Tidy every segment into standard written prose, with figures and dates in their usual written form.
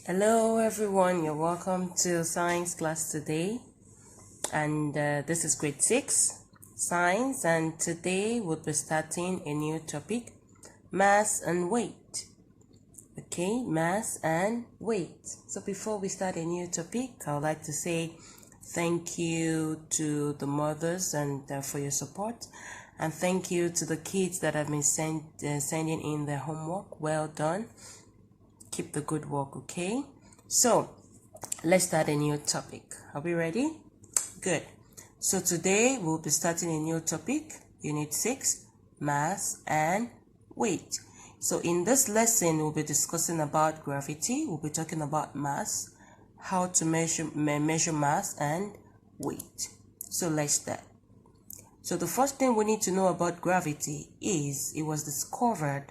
Hello everyone, you're welcome to science class today, and this is grade 6 science, and today we'll be starting a new topic, mass and weight. Okay, mass and weight. So before we start a new topic, I would like to say thank you to the mothers and for your support, and thank you to the kids that have been sending in their homework. Well done. Keep the good work, okay? So let's start a new topic. Are we ready? Good. So today we'll be starting a new topic, unit 6, mass and weight. So in this lesson we'll be discussing about gravity. We'll be talking about mass, how to measure mass and weight. So let's start. So the first thing we need to know about gravity is it was discovered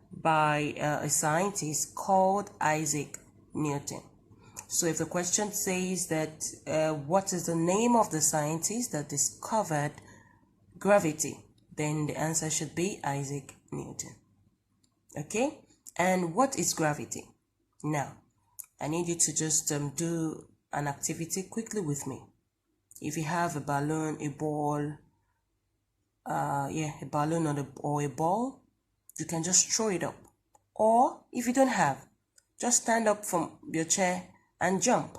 by a scientist called Isaac Newton. So if the question says that what is the name of the scientist that discovered gravity, then the answer should be Isaac Newton. Okay, and what is gravity? Now I need you to just do an activity quickly with me. If you have a balloon, a ball, a balloon or a ball, you can just throw it up. Or if you don't have, just stand up from your chair and jump.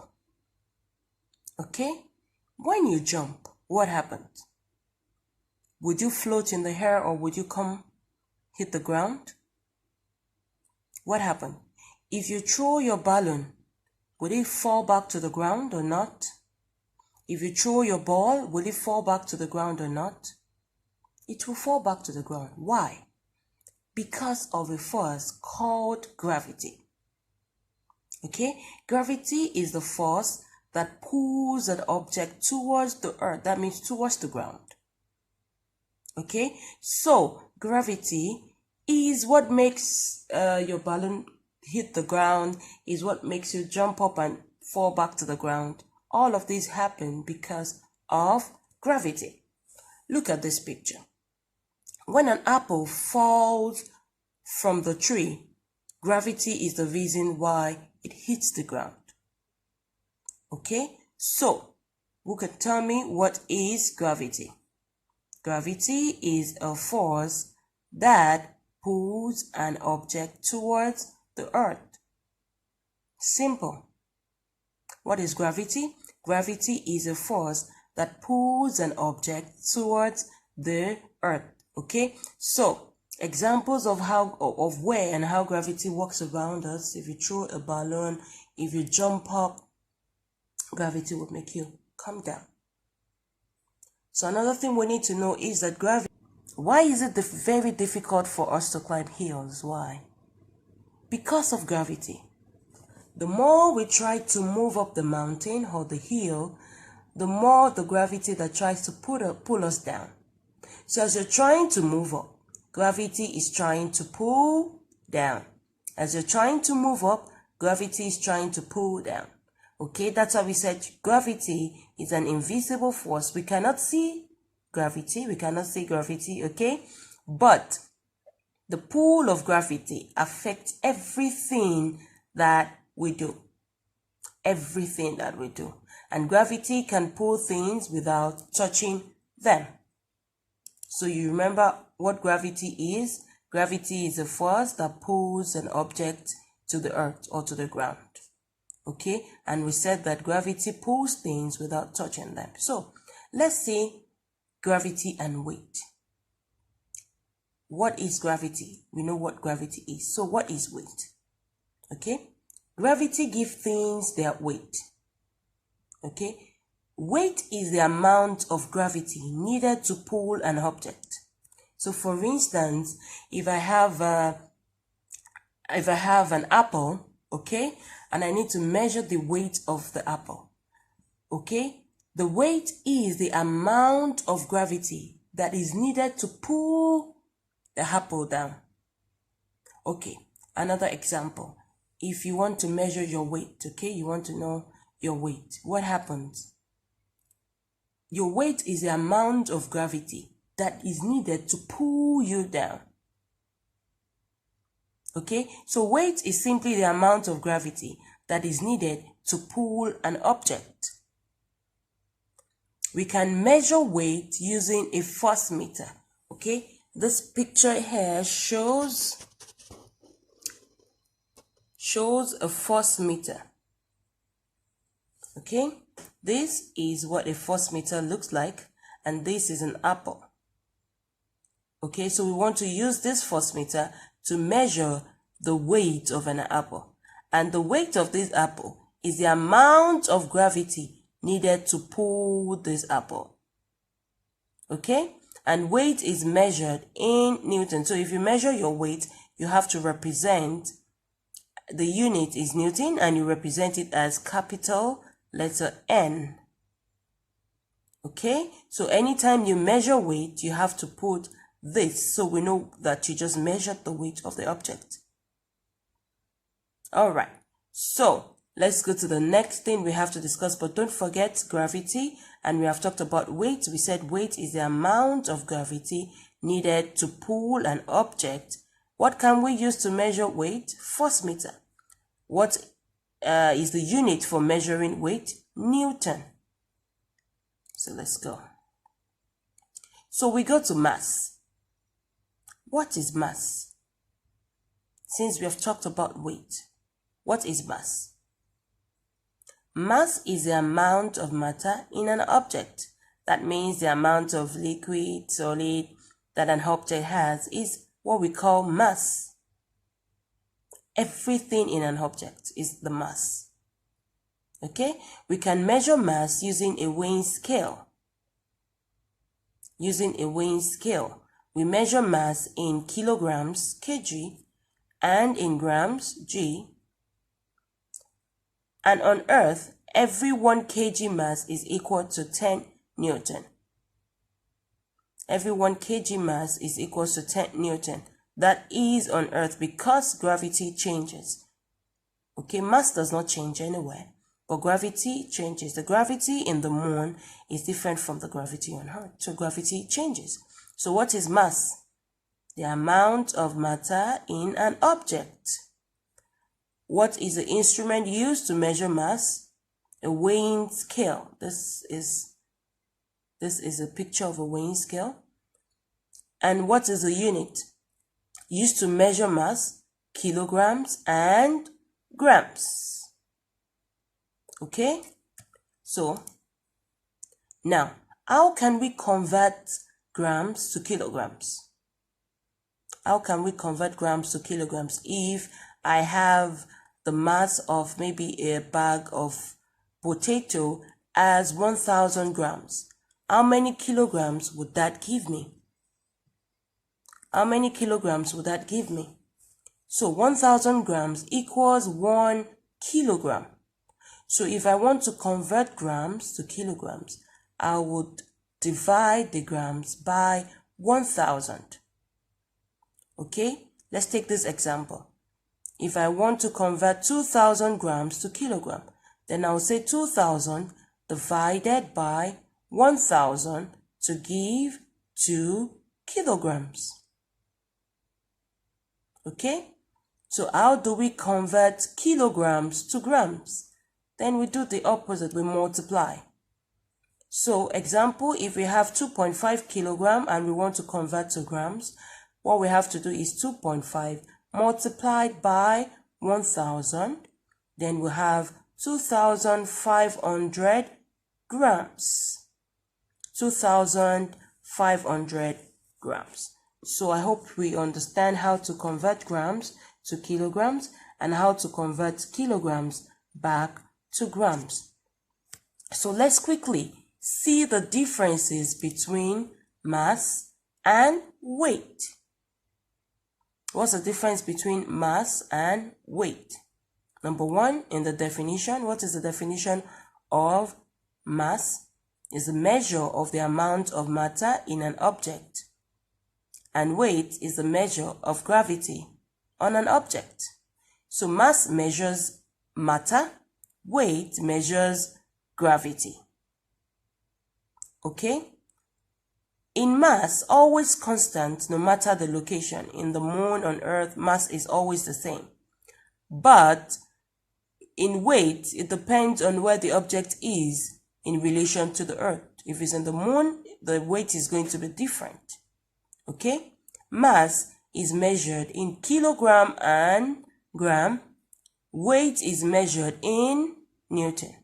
Okay? When you jump, what happens? Would you float in the air or would you hit the ground? What happened? If you throw your balloon, would it fall back to the ground or not? If you throw your ball, will it fall back to the ground or not? It will fall back to the ground. Why? Because of a force called gravity. Okay, gravity is the force that pulls an object towards the earth. That means towards the ground. Okay, so gravity is what makes your balloon hit the ground, is what makes you jump up and fall back to the ground. All of these happen because of gravity. Look at this picture. When an apple falls from the tree, gravity is the reason why it hits the ground. Okay, so who can tell me what is gravity? Gravity is a force that pulls an object towards the earth. Simple. What is gravity? Gravity is a force that pulls an object towards the earth. Okay, so examples of where and how gravity works around us. If you throw a balloon, if you jump up, gravity will make you come down. So another thing we need to know is that gravity. Why is it very difficult for us to climb hills? Why? Because of gravity. The more we try to move up the mountain or the hill, the more the gravity that tries to pull us down. So as you're trying to move up, gravity is trying to pull down. As you're trying to move up, gravity is trying to pull down. Okay, that's why we said gravity is an invisible force. We cannot see gravity. Okay? But the pull of gravity affects everything that we do. And gravity can pull things without touching them. So you remember what gravity is? Gravity is a force that pulls an object to the earth or to the ground. Okay? And we said that gravity pulls things without touching them. So let's see gravity and weight. What is gravity? We know what gravity is. So what is weight? Okay? Gravity gives things their weight. Okay? Weight is the amount of gravity needed to pull an object. So for instance, if I have an apple, okay, and I need to measure the weight of the apple, okay, the weight is the amount of gravity that is needed to pull the apple down. Okay, another example. If you want to measure your weight, okay, you want to know your weight, what happens? Your weight is the amount of gravity that is needed to pull you down. Okay, so weight is simply the amount of gravity that is needed to pull an object. We can measure weight using a force meter. Okay, this picture here shows a force meter. Okay, this is what a force meter looks like, and this is an apple. Okay, so we want to use this force meter to measure the weight of an apple. And the weight of this apple is the amount of gravity needed to pull this apple. Okay, and weight is measured in Newton. So if you measure your weight, you have to represent, the unit is Newton, and you represent it as capital letter N. Okay, so anytime you measure weight, you have to put this, so we know that you just measured the weight of the object. All right, so let's go to the next thing we have to discuss, but don't forget gravity. And we have talked about weight. We said weight is the amount of gravity needed to pull an object. What can we use to measure weight? Force meter. What is the unit for measuring weight? Newton. So let's go. So we go to mass. What is mass? Since we have talked about weight, what is mass? Mass is the amount of matter in an object. That means the amount of liquid, solid that an object has is what we call mass. Everything in an object is the mass. Okay, we can measure mass using a weighing scale. Using a weighing scale, we measure mass in kilograms, kg, and in grams, g. And on Earth, every 1 kg mass is equal to 10 Newton. Every 1 kg mass is equal to 10 Newton. That is on Earth because gravity changes. Okay, mass does not change anywhere, but gravity changes. The gravity in the moon is different from the gravity on Earth, so gravity changes. So what is mass? The amount of matter in an object. What is the instrument used to measure mass? A weighing scale. This is a picture of a weighing scale. And what is the unit used to measure mass? Kilograms and grams. Okay, so now how can we convert grams to kilograms? How can we convert grams to kilograms? If I have the mass of maybe a bag of potato as 1,000 grams, how many kilograms would that give me? How many kilograms would that give me? So 1,000 grams equals 1 kilogram. So if I want to convert grams to kilograms, I would divide the grams by 1,000. Okay, let's take this example. If I want to convert 2,000 grams to kilogram, then I'll say 2,000 divided by 1,000 to give 2 kilograms. Okay, so how do we convert kilograms to grams? Then we do the opposite, we multiply. So example, if we have 2.5 kilogram and we want to convert to grams, what we have to do is 2.5 multiplied by 1,000, then we have 2,500 grams. 2,500 grams. So I hope we understand how to convert grams to kilograms and how to convert kilograms back to grams. So let's quickly see the differences between mass and weight. What's the difference between mass and weight? Number one, in the definition, what is the definition of mass? Is a measure of the amount of matter in an object. And weight is the measure of gravity on an object. So mass measures matter, weight measures gravity. Okay? In mass, always constant no matter the location. In the moon, on Earth, mass is always the same. But in weight, it depends on where the object is in relation to the earth. If it's on the moon, the weight is going to be different. Okay? Mass is measured in kilogram and gram. Weight is measured in Newton.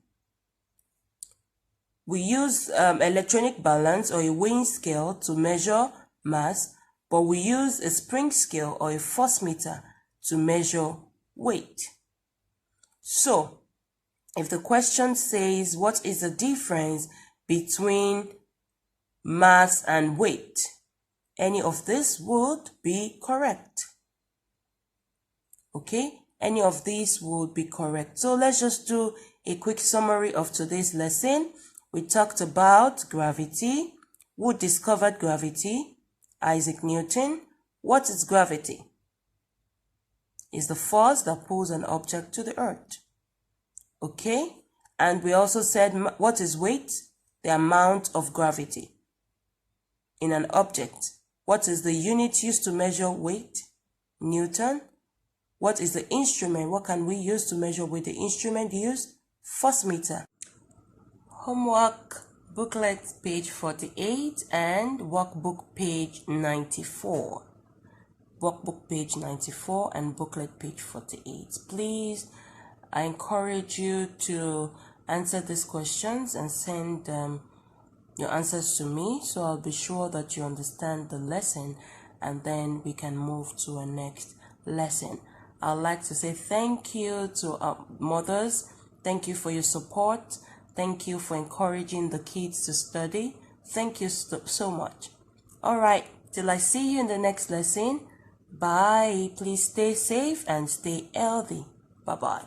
We use electronic balance or a weighing scale to measure mass, but we use a spring scale or a force meter to measure weight. So, if the question says, what is the difference between mass and weight? Any of this would be correct. Okay? Any of these would be correct. So let's just do a quick summary of today's lesson. We talked about gravity. Who discovered gravity? Isaac Newton. What is gravity? It's the force that pulls an object to the earth. Okay? And we also said, what is weight? The amount of gravity in an object. What is the unit used to measure weight? Newton. What is the instrument? What can we use to measure weight? The instrument used? Force meter. Homework booklet page 48 and workbook page 94. Workbook page 94 and booklet page 48. Please, I encourage you to answer these questions and send your answers to me, so I'll be sure that you understand the lesson, and then we can move to a next lesson. I'd like to say thank you to our mothers. Thank you for your support. Thank you for encouraging the kids to study. Thank you so much. All right, till I see you in the next lesson. Bye. Please stay safe and stay healthy. Bye-bye.